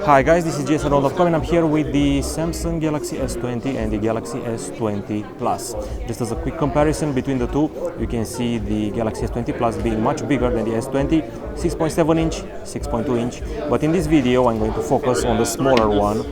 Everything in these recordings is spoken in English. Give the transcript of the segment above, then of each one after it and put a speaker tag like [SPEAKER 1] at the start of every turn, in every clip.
[SPEAKER 1] Hi guys, this is jason.com and I'm here with the Samsung Galaxy S20 and the Galaxy S20 Plus. Just as a quick comparison between the two, you can see the Galaxy S20 Plus being much bigger than the S20, 6.7 inch, 6.2 inch. But in this video, I'm going to focus on the smaller one,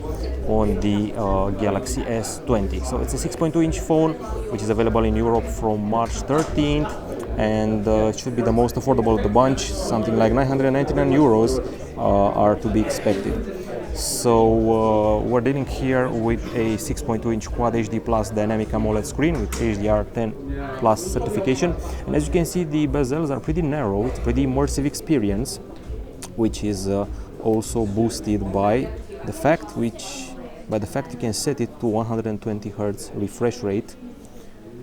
[SPEAKER 1] on the Galaxy S20. So it's a 6.2 inch phone, which is available in Europe from March 13th. And it should be the most affordable of the bunch. Something like 999 euros are to be expected. So we're dealing here with a 6.2 inch Quad HD Plus Dynamic AMOLED screen with HDR10 Plus certification. And as you can see, the bezels are pretty narrow. It's a pretty immersive experience, which is also boosted by the fact you can set it to 120 Hz refresh rate,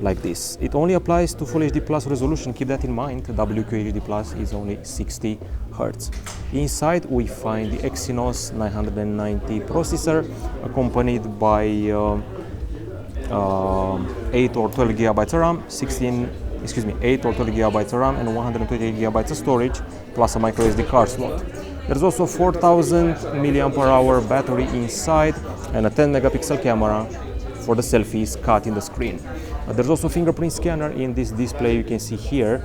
[SPEAKER 1] like this. It only applies to Full HD Plus resolution, keep that in mind. WQHD Plus is only 60 Hz. Inside we find the Exynos 990 processor, accompanied by 8 or 12 GB RAM, 8 or 12 GB RAM and 128 GB of storage, plus a microSD card slot. There's also 4000 mAh battery inside and a 10 megapixel camera for the selfies cut in the screen. There's also a fingerprint scanner in this display you can see here,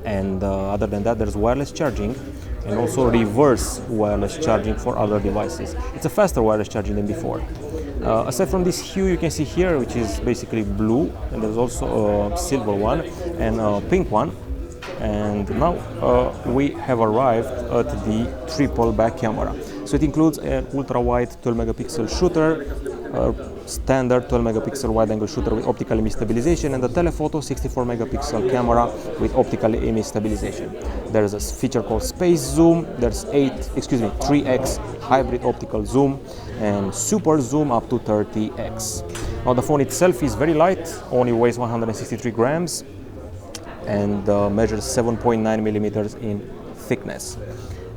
[SPEAKER 1] and other than that there's wireless charging and also reverse wireless charging for other devices. It's a faster wireless charging than before. Aside from this hue you can see here, which is basically blue, and there's also a silver one and a pink one. And now we have arrived at the triple back camera. So it includes an ultra-wide 12 megapixel shooter, standard 12 megapixel wide-angle shooter with optical image stabilization, and the telephoto 64 megapixel camera with optical image stabilization. There's a feature called space zoom. There's 3x hybrid optical zoom and super zoom up to 30x. Now the phone itself is very light, only weighs 163 grams and measures 7.9 millimeters in thickness.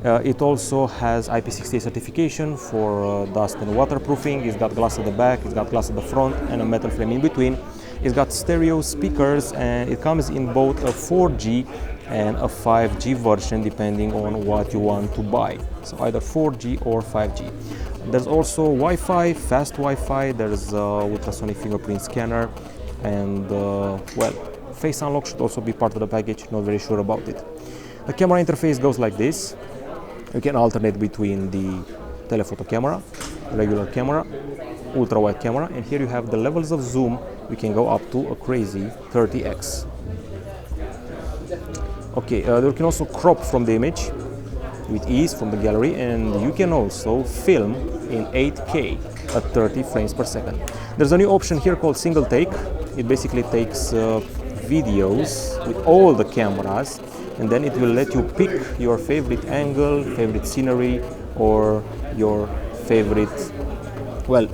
[SPEAKER 1] It also has IP68 certification for dust and waterproofing. It's got glass at the back, it's got glass at the front and a metal frame in between. It's got stereo speakers, and it comes in both a 4G and a 5G version depending on what you want to buy. So either 4G or 5G. There's also Wi-Fi, fast Wi-Fi. There's ultrasonic fingerprint scanner, and face unlock should also be part of the package. Not very sure about it. The camera interface goes like this. You can alternate between the telephoto camera, regular camera, ultra-wide camera, and here you have the levels of zoom. We can go up to a crazy 30x. Okay, you can also crop from the image with ease from the gallery, and you can also film in 8K at 30 frames per second. There's a new option here called single take. It basically takes videos with all the cameras, and then it will let you pick your favorite angle, favorite scenery, or your favorite,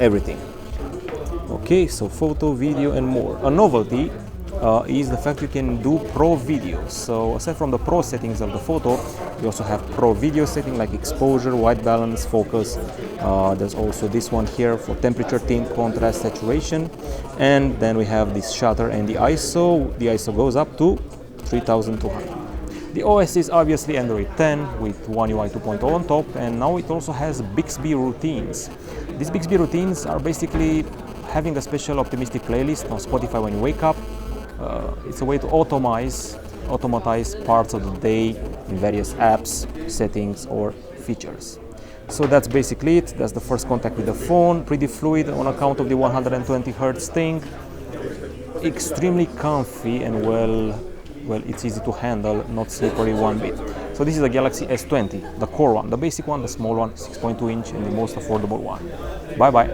[SPEAKER 1] everything. Okay, so photo, video and more. A novelty is the fact you can do pro video. So aside from the pro settings of the photo, you also have pro video setting like exposure, white balance, focus. There's also this one here for temperature, tint, contrast, saturation. And then we have this shutter and the ISO. The ISO goes up to 3200. The OS is obviously Android 10 with One UI 2.0 on top, and now it also has Bixby Routines. These Bixby Routines are basically having a special optimistic playlist on Spotify when you wake up. It's a way to automatize parts of the day in various apps, settings or features. So that's basically it. That's the first contact with the phone. Pretty fluid on account of the 120 Hz thing. Extremely comfy and it's easy to handle, not slippery one bit. So this is the Galaxy S20, the core one, the basic one, the small one, 6.2 inch and the most affordable one. Bye bye.